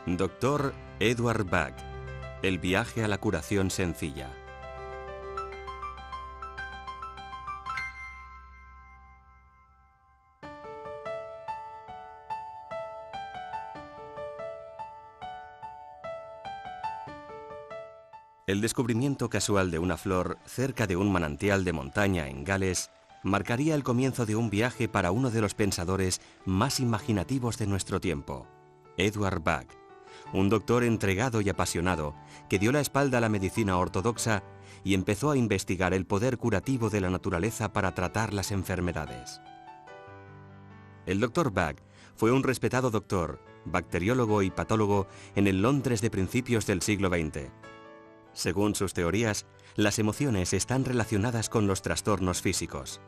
Dr. Edward Bach. El viaje a la curación sencilla. El descubrimiento casual de una flor cerca de un manantial de montaña en Gales marcaría el comienzo de un viaje para uno de los pensadores más imaginativos de nuestro tiempo, Edward Bach, un doctor entregado y apasionado que dio la espalda a la medicina ortodoxa y empezó a investigar el poder curativo de la naturaleza para tratar las enfermedades. El Dr. Bach fue un respetado doctor, bacteriólogo y patólogo en el Londres de principios del siglo XX. Según sus teorías, las emociones están relacionadas con los trastornos físicos.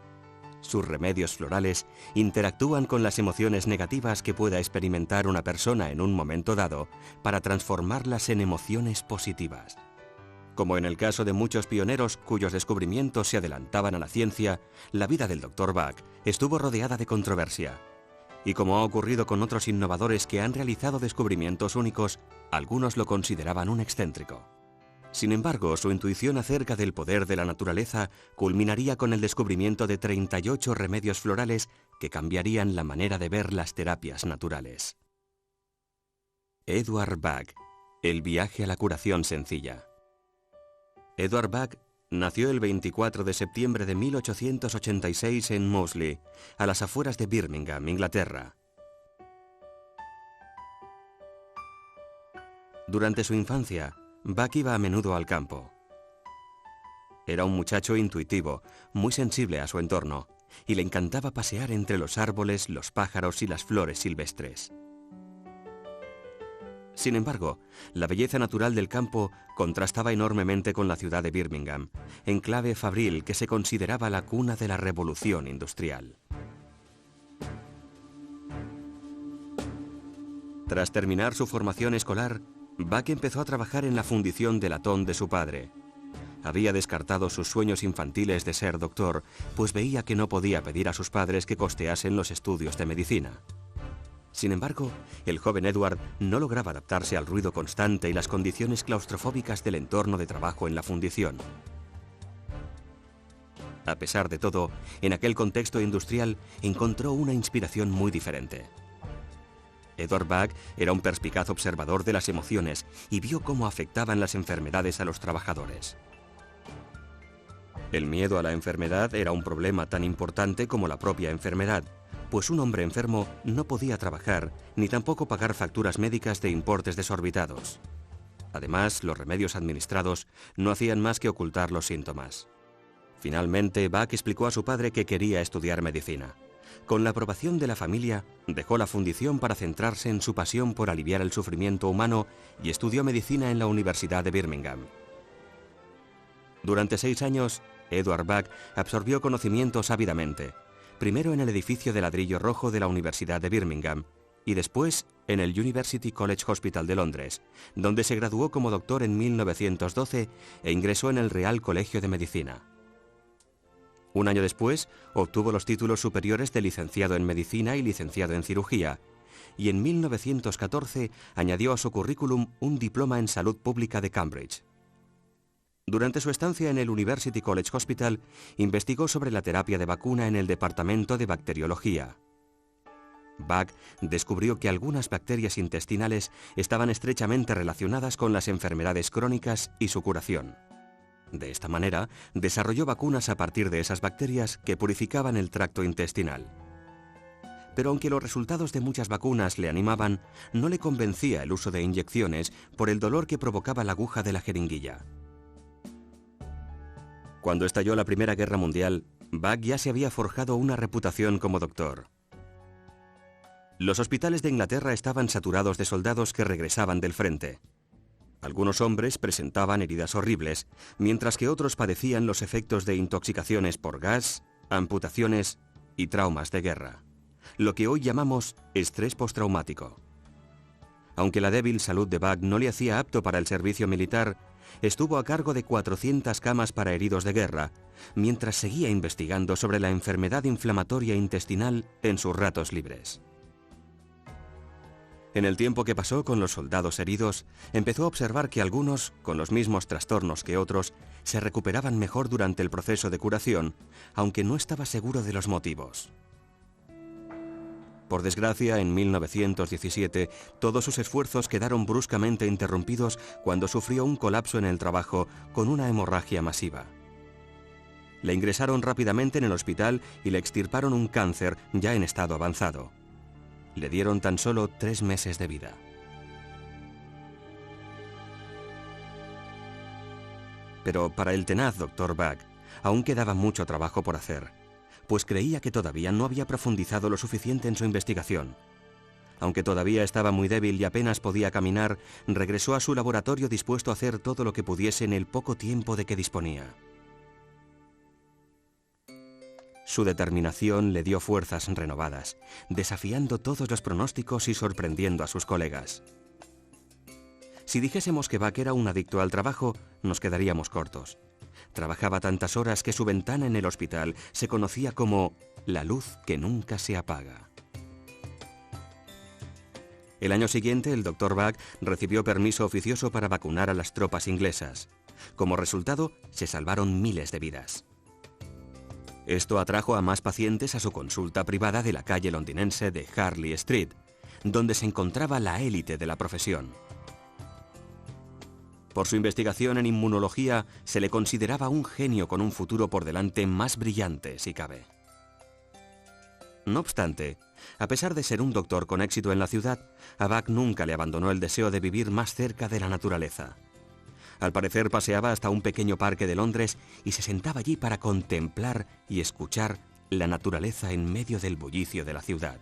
Sus remedios florales interactúan con las emociones negativas que pueda experimentar una persona en un momento dado para transformarlas en emociones positivas. Como en el caso de muchos pioneros cuyos descubrimientos se adelantaban a la ciencia, la vida del Dr. Bach estuvo rodeada de controversia. Y como ha ocurrido con otros innovadores que han realizado descubrimientos únicos, algunos lo consideraban un excéntrico. Sin embargo, su intuición acerca del poder de la naturaleza culminaría con el descubrimiento de 38 remedios florales que cambiarían la manera de ver las terapias naturales. Edward Bach. El viaje a la curación sencilla. Edward Bach nació el 24 de septiembre de 1886 en Moseley, a las afueras de Birmingham, Inglaterra. Durante su infancia, Bach iba a menudo al campo. Era un muchacho intuitivo, muy sensible a su entorno, y le encantaba pasear entre los árboles, los pájaros y las flores silvestres. Sin embargo, la belleza natural del campo contrastaba enormemente con la ciudad de Birmingham, enclave fabril que se consideraba la cuna de la revolución industrial. Tras terminar su formación escolar, Bach empezó a trabajar en la fundición de latón de su padre. Había descartado sus sueños infantiles de ser doctor, pues veía que no podía pedir a sus padres que costeasen los estudios de medicina. Sin embargo, el joven Edward no lograba adaptarse al ruido constante y las condiciones claustrofóbicas del entorno de trabajo en la fundición. A pesar de todo, en aquel contexto industrial encontró una inspiración muy diferente. Edward Bach era un perspicaz observador de las emociones y vio cómo afectaban las enfermedades a los trabajadores. El miedo a la enfermedad era un problema tan importante como la propia enfermedad, pues un hombre enfermo no podía trabajar ni tampoco pagar facturas médicas de importes desorbitados. Además, los remedios administrados no hacían más que ocultar los síntomas. Finalmente, Bach explicó a su padre que quería estudiar medicina. Con la aprobación de la familia, dejó la fundición para centrarse en su pasión por aliviar el sufrimiento humano y estudió medicina en la Universidad de Birmingham. Durante 6 años, Edward Bach absorbió conocimientos ávidamente, primero en el edificio de ladrillo rojo de la Universidad de Birmingham y después en el University College Hospital de Londres, donde se graduó como doctor en 1912 e ingresó en el Real Colegio de Medicina. Un año después, obtuvo los títulos superiores de licenciado en Medicina y licenciado en Cirugía, y en 1914 añadió a su currículum un diploma en Salud Pública de Cambridge. Durante su estancia en el University College Hospital, investigó sobre la terapia de vacuna en el departamento de bacteriología. Bach descubrió que algunas bacterias intestinales estaban estrechamente relacionadas con las enfermedades crónicas y su curación. De esta manera, desarrolló vacunas a partir de esas bacterias que purificaban el tracto intestinal. Pero aunque los resultados de muchas vacunas le animaban, no le convencía el uso de inyecciones por el dolor que provocaba la aguja de la jeringuilla. Cuando estalló la Primera Guerra Mundial, Bach ya se había forjado una reputación como doctor. Los hospitales de Inglaterra estaban saturados de soldados que regresaban del frente. Algunos hombres presentaban heridas horribles, mientras que otros padecían los efectos de intoxicaciones por gas, amputaciones y traumas de guerra, lo que hoy llamamos estrés postraumático. Aunque la débil salud de Bach no le hacía apto para el servicio militar, estuvo a cargo de 400 camas para heridos de guerra, mientras seguía investigando sobre la enfermedad inflamatoria intestinal en sus ratos libres. En el tiempo que pasó con los soldados heridos, empezó a observar que algunos, con los mismos trastornos que otros, se recuperaban mejor durante el proceso de curación, aunque no estaba seguro de los motivos. Por desgracia, en 1917, todos sus esfuerzos quedaron bruscamente interrumpidos cuando sufrió un colapso en el trabajo con una hemorragia masiva. Le ingresaron rápidamente en el hospital y le extirparon un cáncer ya en estado avanzado. Le dieron tan solo 3 meses de vida. Pero para el tenaz Dr. Bach aún quedaba mucho trabajo por hacer, pues creía que todavía no había profundizado lo suficiente en su investigación. Aunque todavía estaba muy débil y apenas podía caminar, regresó a su laboratorio dispuesto a hacer todo lo que pudiese en el poco tiempo de que disponía. Su determinación le dio fuerzas renovadas, desafiando todos los pronósticos y sorprendiendo a sus colegas. Si dijésemos que Bach era un adicto al trabajo, nos quedaríamos cortos. Trabajaba tantas horas que su ventana en el hospital se conocía como la luz que nunca se apaga. El año siguiente, el Dr. Bach recibió permiso oficioso para vacunar a las tropas inglesas. Como resultado, se salvaron miles de vidas. Esto atrajo a más pacientes a su consulta privada de la calle londinense de Harley Street, donde se encontraba la élite de la profesión. Por su investigación en inmunología, se le consideraba un genio con un futuro por delante más brillante, si cabe. No obstante, a pesar de ser un doctor con éxito en la ciudad, a Bach nunca le abandonó el deseo de vivir más cerca de la naturaleza. Al parecer paseaba hasta un pequeño parque de Londres y se sentaba allí para contemplar y escuchar la naturaleza en medio del bullicio de la ciudad.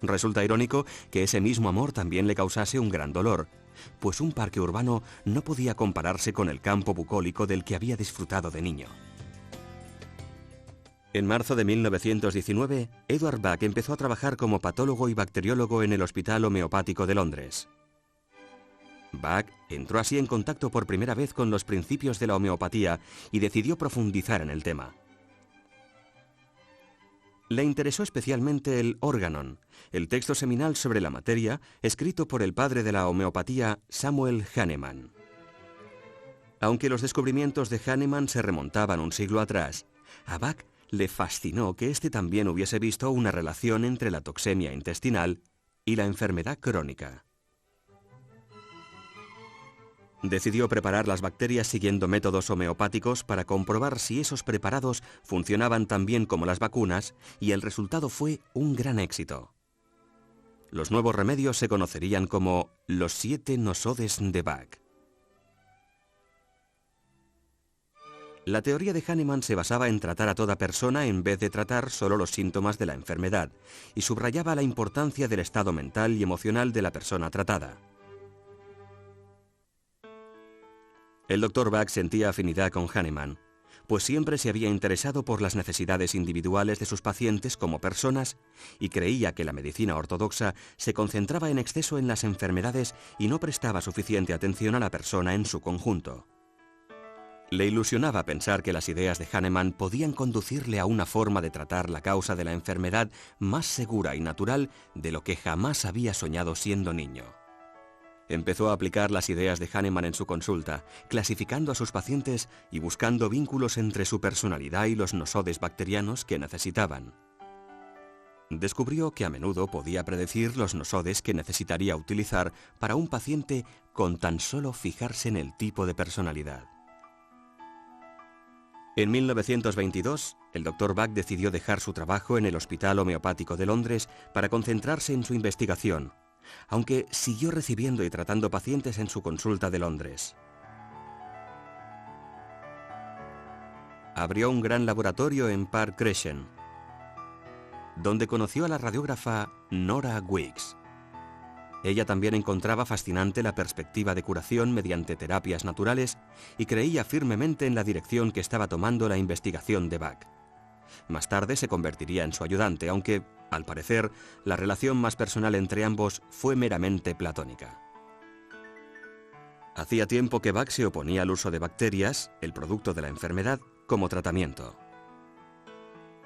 Resulta irónico que ese mismo amor también le causase un gran dolor, pues un parque urbano no podía compararse con el campo bucólico del que había disfrutado de niño. En marzo de 1919, Edward Bach empezó a trabajar como patólogo y bacteriólogo en el Hospital Homeopático de Londres. Bach entró así en contacto por primera vez con los principios de la homeopatía y decidió profundizar en el tema. Le interesó especialmente el Organon, el texto seminal sobre la materia escrito por el padre de la homeopatía, Samuel Hahnemann. Aunque los descubrimientos de Hahnemann se remontaban un siglo atrás, a Bach le fascinó que éste también hubiese visto una relación entre la toxemia intestinal y la enfermedad crónica. Decidió preparar las bacterias siguiendo métodos homeopáticos para comprobar si esos preparados funcionaban tan bien como las vacunas, y el resultado fue un gran éxito. Los nuevos remedios se conocerían como los 7 nosodes de Bach. La teoría de Hahnemann se basaba en tratar a toda persona en vez de tratar solo los síntomas de la enfermedad, y subrayaba la importancia del estado mental y emocional de la persona tratada. El Dr. Bach sentía afinidad con Hahnemann, pues siempre se había interesado por las necesidades individuales de sus pacientes como personas y creía que la medicina ortodoxa se concentraba en exceso en las enfermedades y no prestaba suficiente atención a la persona en su conjunto. Le ilusionaba pensar que las ideas de Hahnemann podían conducirle a una forma de tratar la causa de la enfermedad más segura y natural de lo que jamás había soñado siendo niño. Empezó a aplicar las ideas de Hahnemann en su consulta, clasificando a sus pacientes y buscando vínculos entre su personalidad y los nosodes bacterianos que necesitaban. Descubrió que a menudo podía predecir los nosodes que necesitaría utilizar para un paciente con tan solo fijarse en el tipo de personalidad. En 1922, el Dr. Bach decidió dejar su trabajo en el Hospital Homeopático de Londres para concentrarse en su investigación, aunque siguió recibiendo y tratando pacientes en su consulta de Londres. Abrió un gran laboratorio en Park Crescent, donde conoció a la radiógrafa Nora Weeks. Ella también encontraba fascinante la perspectiva de curación mediante terapias naturales y creía firmemente en la dirección que estaba tomando la investigación de Bach. Más tarde se convertiría en su ayudante, aunque, al parecer, la relación más personal entre ambos fue meramente platónica. Hacía tiempo que Bach se oponía al uso de bacterias, el producto de la enfermedad, como tratamiento.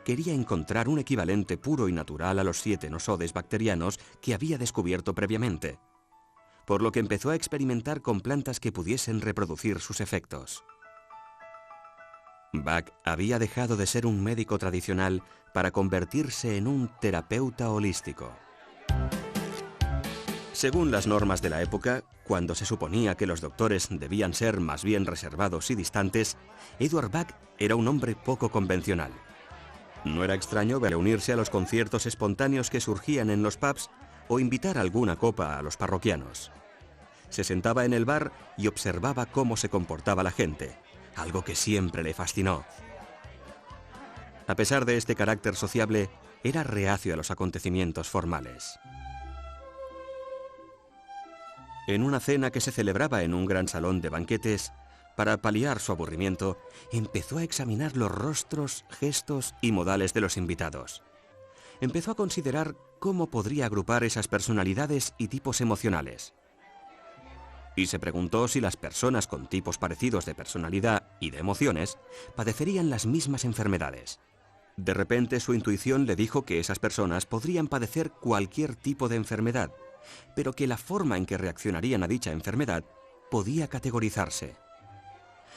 quería encontrar un equivalente puro y natural a los 7 nosodes bacterianos que había descubierto previamente, por lo que empezó a experimentar con plantas que pudiesen reproducir sus efectos. Bach había dejado de ser un médico tradicional para convertirse en un terapeuta holístico. Según las normas de la época, cuando se suponía que los doctores debían ser más bien reservados y distantes, Eduard Bach era un hombre poco convencional. No era extraño verle unirse a los conciertos espontáneos que surgían en los pubs o invitar alguna copa a los parroquianos. Se sentaba en el bar y observaba cómo se comportaba la gente, algo que siempre le fascinó. A pesar de este carácter sociable, era reacio a los acontecimientos formales. En una cena que se celebraba en un gran salón de banquetes, para paliar su aburrimiento, empezó a examinar los rostros, gestos y modales de los invitados. Empezó a considerar cómo podría agrupar esas personalidades y tipos emocionales. Y se preguntó si las personas con tipos parecidos de personalidad y de emociones padecerían las mismas enfermedades. De repente su intuición le dijo que esas personas podrían padecer cualquier tipo de enfermedad, pero que la forma en que reaccionarían a dicha enfermedad podía categorizarse.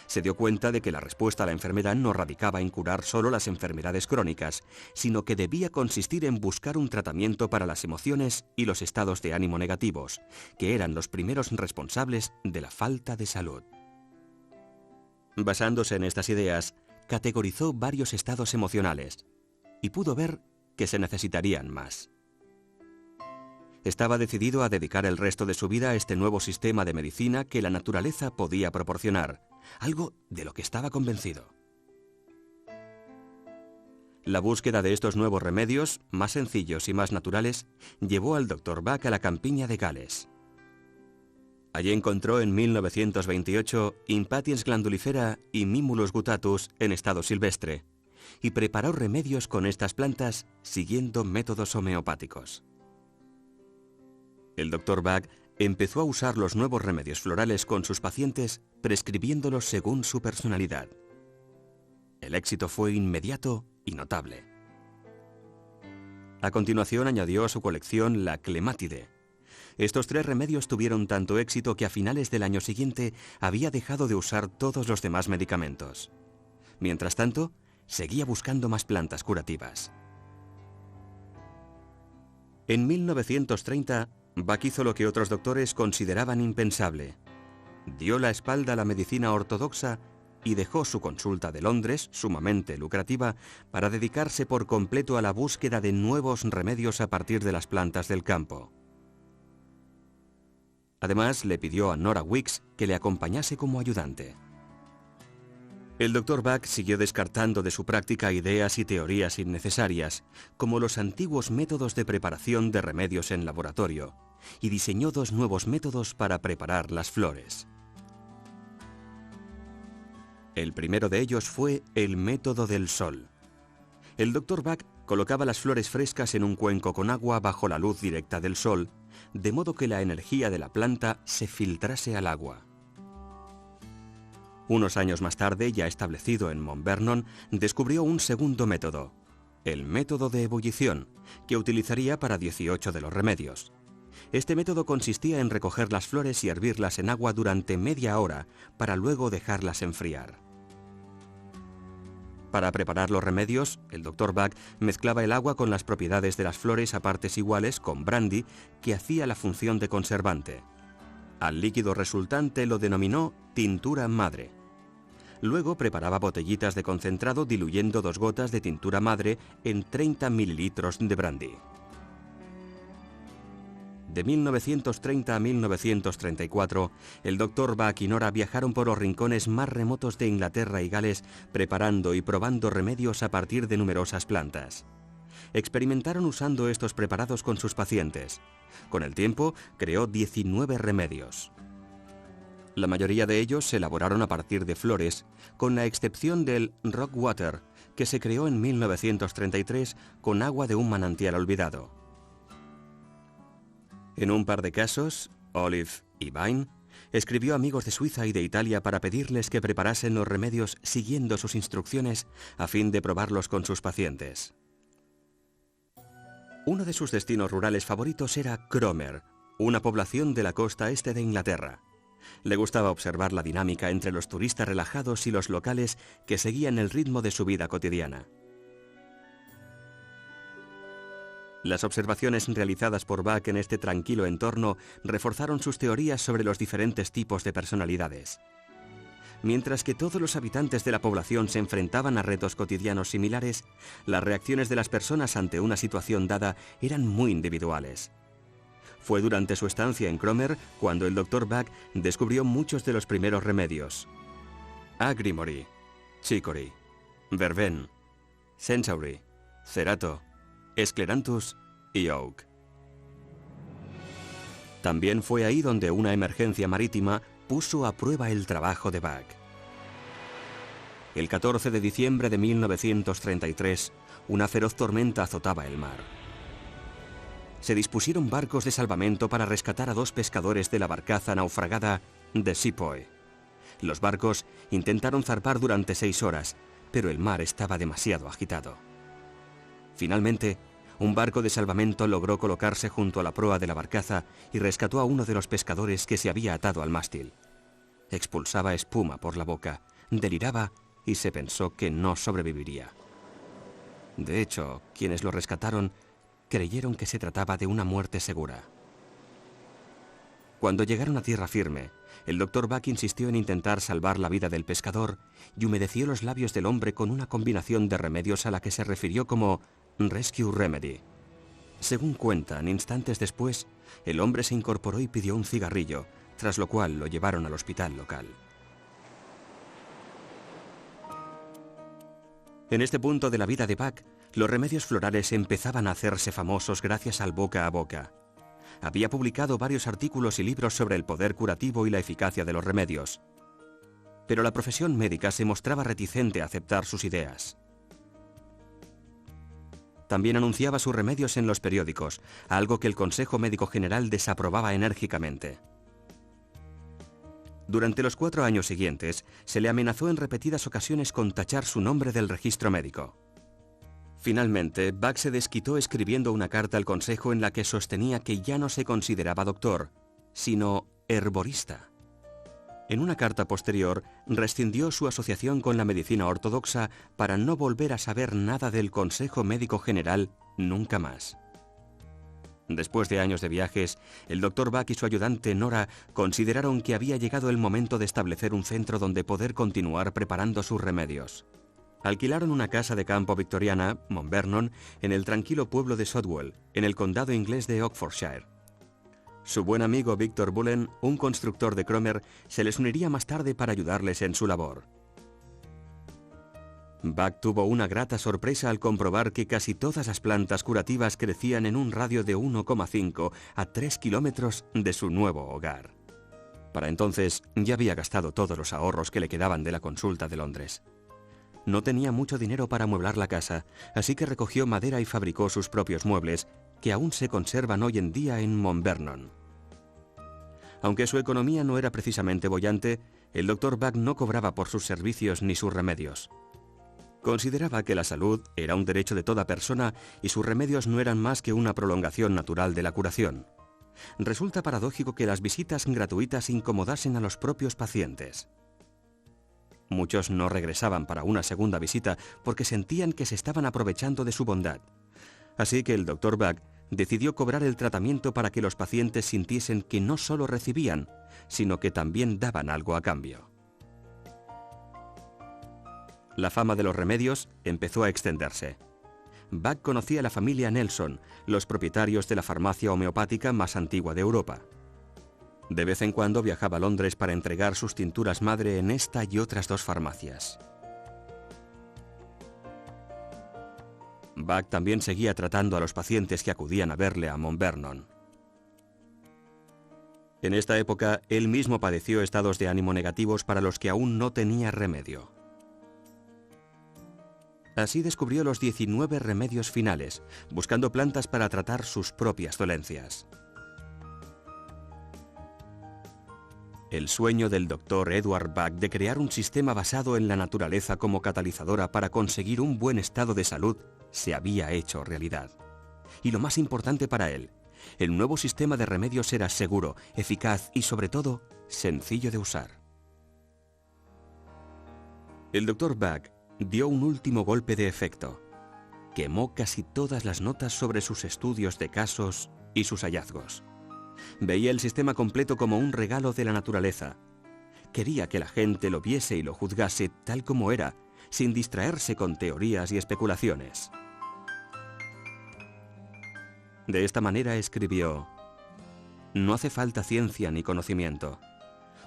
Se dio cuenta de que la respuesta a la enfermedad no radicaba en curar solo las enfermedades crónicas, sino que debía consistir en buscar un tratamiento para las emociones y los estados de ánimo negativos, que eran los primeros responsables de la falta de salud. Basándose en estas ideas, categorizó varios estados emocionales y pudo ver que se necesitarían más. Estaba decidido a dedicar el resto de su vida a este nuevo sistema de medicina que la naturaleza podía proporcionar, algo de lo que estaba convencido. La búsqueda de estos nuevos remedios, más sencillos y más naturales, llevó al Dr. Bach a la campiña de Gales. Allí encontró en 1928 Impatiens glandulifera y Mimulus guttatus en estado silvestre, y preparó remedios con estas plantas siguiendo métodos homeopáticos. El Dr. Bach empezó a usar los nuevos remedios florales con sus pacientes, prescribiéndolos según su personalidad. El éxito fue inmediato y notable. A continuación añadió a su colección la clemátide. Estos 3 remedios tuvieron tanto éxito que a finales del año siguiente había dejado de usar todos los demás medicamentos. Mientras tanto, seguía buscando más plantas curativas. En 1930, Bach hizo lo que otros doctores consideraban impensable. Dio la espalda a la medicina ortodoxa y dejó su consulta de Londres, sumamente lucrativa, para dedicarse por completo a la búsqueda de nuevos remedios a partir de las plantas del campo. Además, le pidió a Nora Weeks que le acompañase como ayudante. El Dr. Bach siguió descartando de su práctica ideas y teorías innecesarias, como los antiguos métodos de preparación de remedios en laboratorio, y diseñó 2 nuevos métodos para preparar las flores. El primero de ellos fue el método del sol. El Dr. Bach colocaba las flores frescas en un cuenco con agua bajo la luz directa del sol, de modo que la energía de la planta se filtrase al agua. Unos años más tarde, ya establecido en Mount Vernon, descubrió un segundo método, el método de ebullición, que utilizaría para 18 de los remedios. Este método consistía en recoger las flores y hervirlas en agua durante media hora para luego dejarlas enfriar. Para preparar los remedios, el Dr. Bach mezclaba el agua con las propiedades de las flores a partes iguales con brandy, que hacía la función de conservante. Al líquido resultante lo denominó tintura madre. Luego preparaba botellitas de concentrado diluyendo 2 gotas de tintura madre en 30 mililitros de brandy. De 1930 a 1934, el Dr. Bach y Nora viajaron por los rincones más remotos de Inglaterra y Gales preparando y probando remedios a partir de numerosas plantas. Experimentaron usando estos preparados con sus pacientes. Con el tiempo, creó 19 remedios. La mayoría de ellos se elaboraron a partir de flores, con la excepción del Rock Water, que se creó en 1933 con agua de un manantial olvidado. En un par de casos, Olive y Vine, Escribió a amigos de Suiza y de Italia para pedirles que preparasen los remedios siguiendo sus instrucciones a fin de probarlos con sus pacientes. Uno de sus destinos rurales favoritos era Cromer, una población de la costa este de Inglaterra. Le gustaba observar la dinámica entre los turistas relajados y los locales que seguían el ritmo de su vida cotidiana. Las observaciones realizadas por Bach en este tranquilo entorno reforzaron sus teorías sobre los diferentes tipos de personalidades. Mientras que todos los habitantes de la población se enfrentaban a retos cotidianos similares, las reacciones de las personas ante una situación dada eran muy individuales. Fue durante su estancia en Cromer cuando el Dr. Bach descubrió muchos de los primeros remedios: Agrimory, Chicory, Verben, Senchaury, Cerato, Scleranthus y Oak. También fue ahí donde una emergencia marítima puso a prueba el trabajo de Bach. El 14 de diciembre de 1933, una feroz tormenta azotaba el mar. Se dispusieron barcos de salvamento para rescatar a 2 pescadores de la barcaza naufragada The Sepoy. Los barcos intentaron zarpar durante 6 horas, pero el mar estaba demasiado agitado. Finalmente, un barco de salvamento logró colocarse junto a la proa de la barcaza y rescató a uno de los pescadores que se había atado al mástil. Expulsaba espuma por la boca, deliraba y se pensó que no sobreviviría. De hecho, quienes lo rescataron creyeron que se trataba de una muerte segura. Cuando llegaron a tierra firme, el Dr. Bach insistió en intentar salvar la vida del pescador y humedeció los labios del hombre con una combinación de remedios a la que se refirió como Rescue Remedy. Según cuentan, instantes después, el hombre se incorporó y pidió un cigarrillo, tras lo cual lo llevaron al hospital local. En este punto de la vida de Bach, los remedios florales empezaban a hacerse famosos gracias al boca a boca. Había publicado varios artículos y libros sobre el poder curativo y la eficacia de los remedios. Pero la profesión médica se mostraba reticente a aceptar sus ideas. También anunciaba sus remedios en los periódicos, algo que el Consejo Médico General desaprobaba enérgicamente. Durante los 4 años siguientes, se le amenazó en repetidas ocasiones con tachar su nombre del registro médico. Finalmente, Bach se desquitó escribiendo una carta al Consejo en la que sostenía que ya no se consideraba doctor, sino herborista. En una carta posterior, rescindió su asociación con la medicina ortodoxa para no volver a saber nada del Consejo Médico General nunca más. Después de años de viajes, el Dr. Bach y su ayudante Nora consideraron que había llegado el momento de establecer un centro donde poder continuar preparando sus remedios. Alquilaron una casa de campo victoriana, Mount Vernon, en el tranquilo pueblo de Shotwell, en el condado inglés de Oxfordshire. Su buen amigo Victor Bullen, un constructor de Cromer, se les uniría más tarde para ayudarles en su labor. Bach tuvo una grata sorpresa al comprobar que casi todas las plantas curativas crecían en un radio de 1,5 a 3 kilómetros de su nuevo hogar. Para entonces ya había gastado todos los ahorros que le quedaban de la consulta de Londres. No tenía mucho dinero para amueblar la casa, así que recogió madera y fabricó sus propios muebles, que aún se conservan hoy en día en Mount Vernon. Aunque su economía no era precisamente boyante, el Dr. Bach no cobraba por sus servicios ni sus remedios. Consideraba que la salud era un derecho de toda persona y sus remedios no eran más que una prolongación natural de la curación. Resulta paradójico que las visitas gratuitas incomodasen a los propios pacientes. Muchos no regresaban para una segunda visita porque sentían que se estaban aprovechando de su bondad. Así que el Dr. Bach decidió cobrar el tratamiento para que los pacientes sintiesen que no solo recibían, sino que también daban algo a cambio. La fama de los remedios empezó a extenderse. Bach conocía a la familia Nelson, los propietarios de la farmacia homeopática más antigua de Europa. De vez en cuando viajaba a Londres para entregar sus tinturas madre en esta y otras 2 farmacias. Bach también seguía tratando a los pacientes que acudían a verle a Mount Vernon. En esta época, él mismo padeció estados de ánimo negativos para los que aún no tenía remedio. Así descubrió los 19 remedios finales, buscando plantas para tratar sus propias dolencias. El sueño del Dr. Edward Bach de crear un sistema basado en la naturaleza como catalizadora para conseguir un buen estado de salud se había hecho realidad. Y lo más importante para él, el nuevo sistema de remedios era seguro, eficaz y sobre todo, sencillo de usar. El Dr. Bach dio un último golpe de efecto. Quemó casi todas las notas sobre sus estudios de casos y sus hallazgos. Veía el sistema completo como un regalo de la naturaleza. Quería que la gente lo viese y lo juzgase tal como era, sin distraerse con teorías y especulaciones. De esta manera escribió: «No hace falta ciencia ni conocimiento.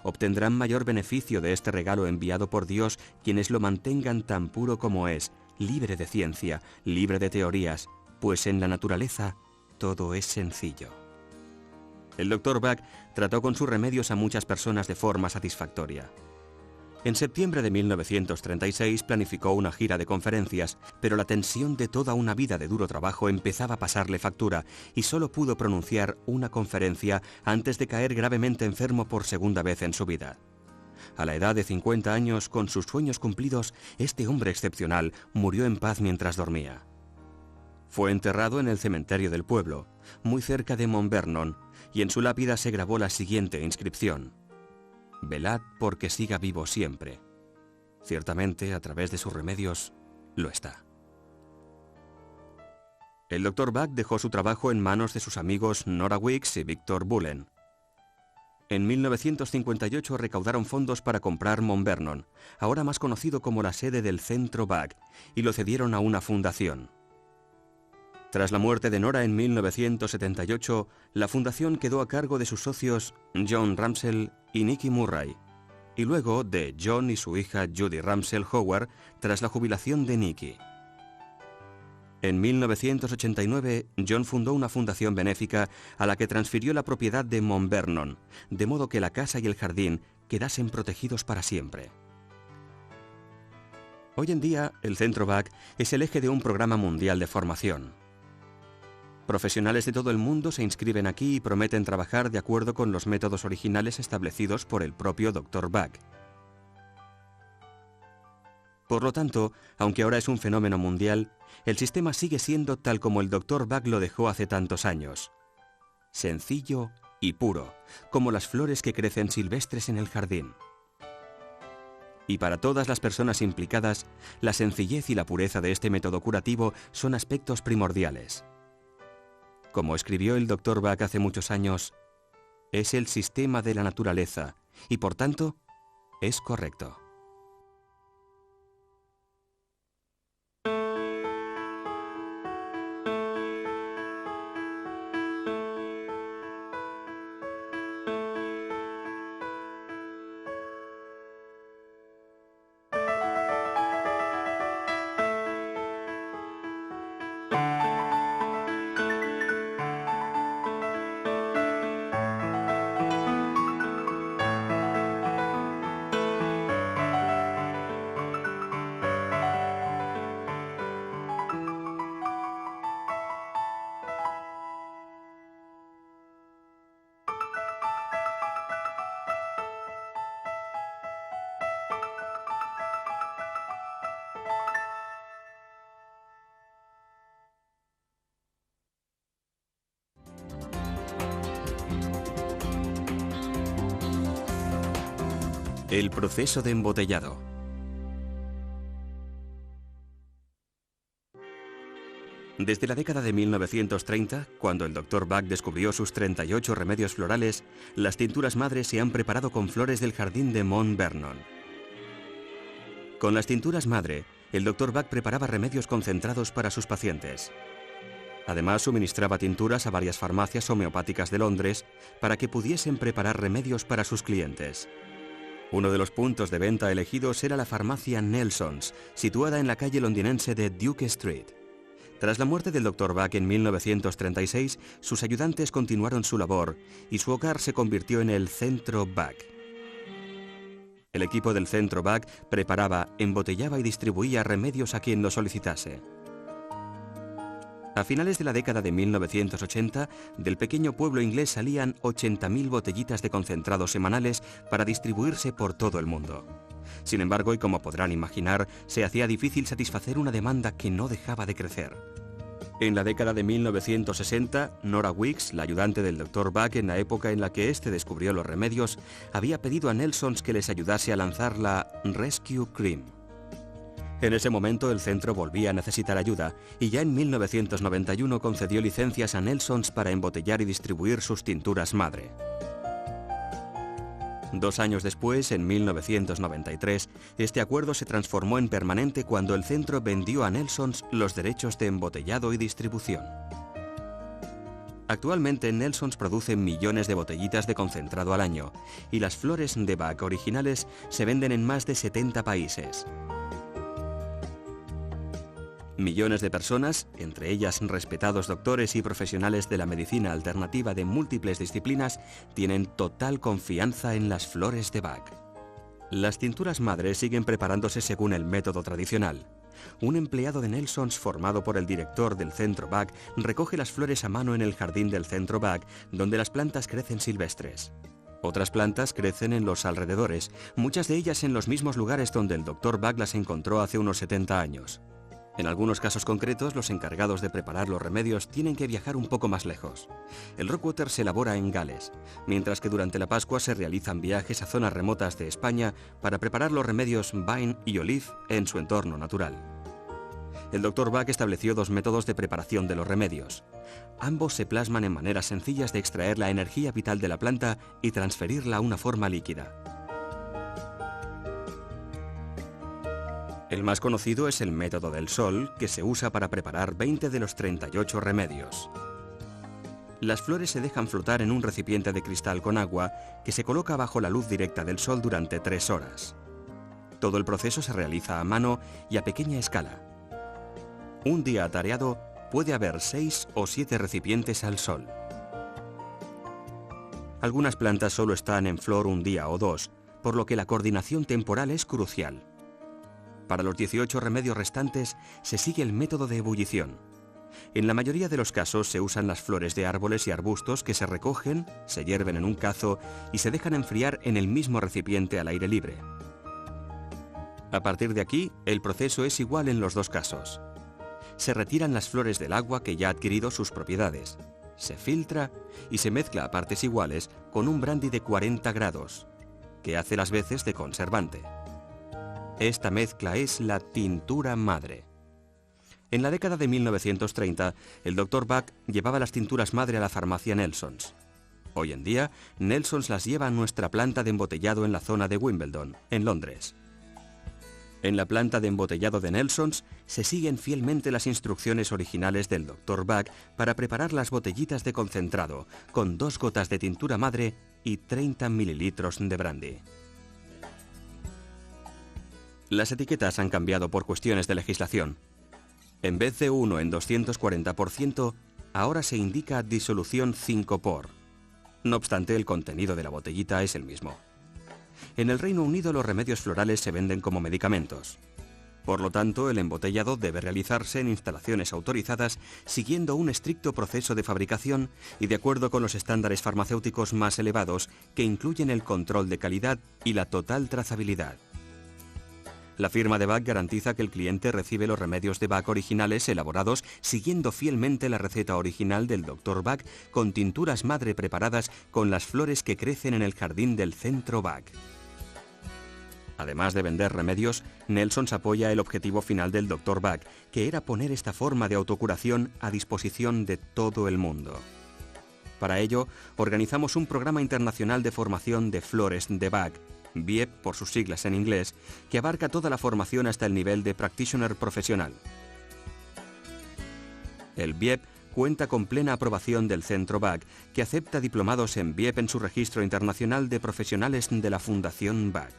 Obtendrán mayor beneficio de este regalo enviado por Dios quienes lo mantengan tan puro como es, libre de ciencia, libre de teorías, pues en la naturaleza todo es sencillo». El Dr. Bach trató con sus remedios a muchas personas de forma satisfactoria. En septiembre de 1936 planificó una gira de conferencias, pero la tensión de toda una vida de duro trabajo empezaba a pasarle factura y solo pudo pronunciar una conferencia antes de caer gravemente enfermo por segunda vez en su vida. A la edad de 50 años, con sus sueños cumplidos, este hombre excepcional murió en paz mientras dormía. Fue enterrado en el cementerio del pueblo, muy cerca de Mount Vernon, y en su lápida se grabó la siguiente inscripción: «Velad porque siga vivo siempre». Ciertamente, a través de sus remedios, lo está. El Dr. Bach dejó su trabajo en manos de sus amigos Nora Weeks y Victor Bullen. En 1958 recaudaron fondos para comprar Mount Vernon, ahora más conocido como la sede del Centro Bach, y lo cedieron a una fundación. Tras la muerte de Nora en 1978, la fundación quedó a cargo de sus socios John Ramsell y Nicky Murray, y luego de John y su hija Judy Ramsell Howard tras la jubilación de Nicky. En 1989, John fundó una fundación benéfica a la que transfirió la propiedad de Mount Vernon, de modo que la casa y el jardín quedasen protegidos para siempre. Hoy en día, el Centro Bach es el eje de un programa mundial de formación. Profesionales de todo el mundo se inscriben aquí y prometen trabajar de acuerdo con los métodos originales establecidos por el propio Dr. Bach. Por lo tanto, aunque ahora es un fenómeno mundial, el sistema sigue siendo tal como el Dr. Bach lo dejó hace tantos años. Sencillo y puro, como las flores que crecen silvestres en el jardín. Y para todas las personas implicadas, la sencillez y la pureza de este método curativo son aspectos primordiales. Como escribió el Dr. Bach hace muchos años, es el sistema de la naturaleza y por tanto es correcto. El proceso de embotellado. Desde la década de 1930, cuando el Dr. Bach descubrió sus 38 remedios florales, las tinturas madre se han preparado con flores del jardín de Mount Vernon. Con las tinturas madre, el Dr. Bach preparaba remedios concentrados para sus pacientes. Además, suministraba tinturas a varias farmacias homeopáticas de Londres para que pudiesen preparar remedios para sus clientes. Uno de los puntos de venta elegidos era la farmacia Nelson's, situada en la calle londinense de Duke Street. Tras la muerte del Dr. Bach en 1936, sus ayudantes continuaron su labor y su hogar se convirtió en el Centro Bach. El equipo del Centro Bach preparaba, embotellaba y distribuía remedios a quien lo solicitase. A finales de la década de 1980, del pequeño pueblo inglés salían 80.000 botellitas de concentrado semanales para distribuirse por todo el mundo. Sin embargo, y como podrán imaginar, se hacía difícil satisfacer una demanda que no dejaba de crecer. En la década de 1960, Nora Weeks, la ayudante del Dr. Buck en la época en la que éste descubrió los remedios, había pedido a Nelsons que les ayudase a lanzar la Rescue Cream. En ese momento el centro volvía a necesitar ayuda y ya en 1991 concedió licencias a Nelsons para embotellar y distribuir sus tinturas madre. 2 años después, en 1993, este acuerdo se transformó en permanente cuando el centro vendió a Nelsons los derechos de embotellado y distribución. Actualmente Nelsons produce millones de botellitas de concentrado al año y las flores de Buck originales se venden en más de 70 países. Millones de personas, entre ellas respetados doctores y profesionales de la medicina alternativa de múltiples disciplinas, tienen total confianza en las flores de Buck. Las tinturas madre siguen preparándose según el método tradicional. Un empleado de Nelsons formado por el director del Centro Buck recoge las flores a mano en el jardín del Centro Buck, donde las plantas crecen silvestres. Otras plantas crecen en los alrededores, muchas de ellas en los mismos lugares donde el Dr. Buck las encontró hace unos 70 años. En algunos casos concretos, los encargados de preparar los remedios tienen que viajar un poco más lejos. El Rockwater se elabora en Gales, mientras que durante la Pascua se realizan viajes a zonas remotas de España para preparar los remedios Vine y Olive en su entorno natural. El Dr. Buck estableció 2 métodos de preparación de los remedios. Ambos se plasman en maneras sencillas de extraer la energía vital de la planta y transferirla a una forma líquida. El más conocido es el método del sol, que se usa para preparar 20 de los 38 remedios. Las flores se dejan flotar en un recipiente de cristal con agua que se coloca bajo la luz directa del sol durante 3 horas. Todo el proceso se realiza a mano y a pequeña escala. Un día atareado puede haber 6 o 7 recipientes al sol. Algunas plantas solo están en flor un día o 2, por lo que la coordinación temporal es crucial. Para los 18 remedios restantes se sigue el método de ebullición. En la mayoría de los casos se usan las flores de árboles y arbustos que se recogen, se hierven en un cazo y se dejan enfriar en el mismo recipiente al aire libre. A partir de aquí, el proceso es igual en los 2 casos. Se retiran las flores del agua que ya ha adquirido sus propiedades, se filtra y se mezcla a partes iguales con un brandy de 40 grados, que hace las veces de conservante. Esta mezcla es la tintura madre. En la década de 1930, el Dr. Buck llevaba las tinturas madre a la farmacia Nelsons. Hoy en día, Nelsons las lleva a nuestra planta de embotellado en la zona de Wimbledon, en Londres. En la planta de embotellado de Nelsons se siguen fielmente las instrucciones originales del Dr. Buck para preparar las botellitas de concentrado, con 2 gotas de tintura madre y 30 mililitros de brandy. Las etiquetas han cambiado por cuestiones de legislación. En vez de 1 en 240%, ahora se indica disolución 5 por. No obstante, el contenido de la botellita es el mismo. En el Reino Unido los remedios florales se venden como medicamentos. Por lo tanto, el embotellado debe realizarse en instalaciones autorizadas siguiendo un estricto proceso de fabricación y de acuerdo con los estándares farmacéuticos más elevados que incluyen el control de calidad y la total trazabilidad. La firma de Buck garantiza que el cliente recibe los remedios de Buck originales elaborados siguiendo fielmente la receta original del Dr. Buck con tinturas madre preparadas con las flores que crecen en el jardín del Centro Buck. Además de vender remedios, Nelsons apoya el objetivo final del Dr. Buck, que era poner esta forma de autocuración a disposición de todo el mundo. Para ello, organizamos un programa internacional de formación de flores de Buck, BIEP por sus siglas en inglés, que abarca toda la formación hasta el nivel de practitioner profesional. El BIEP cuenta con plena aprobación del Centro Buck, que acepta diplomados en BIEP en su registro internacional de profesionales de la Fundación Buck.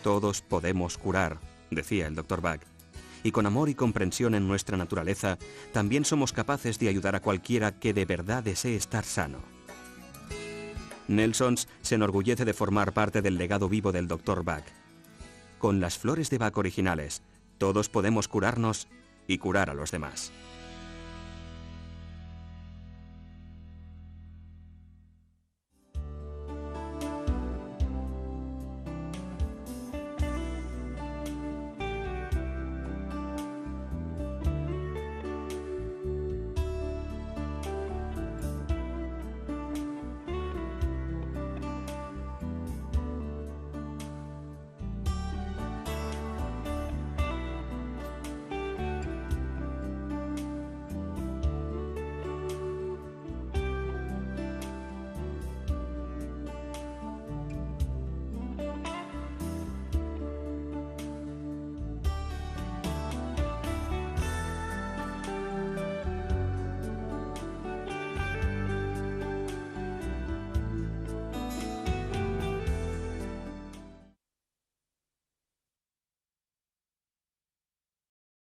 Todos podemos curar, decía el Dr. Buck, y con amor y comprensión en nuestra naturaleza, también somos capaces de ayudar a cualquiera que de verdad desee estar sano. Nelsons se enorgullece de formar parte del legado vivo del Dr. Buck. Con las flores de Buck originales, todos podemos curarnos y curar a los demás.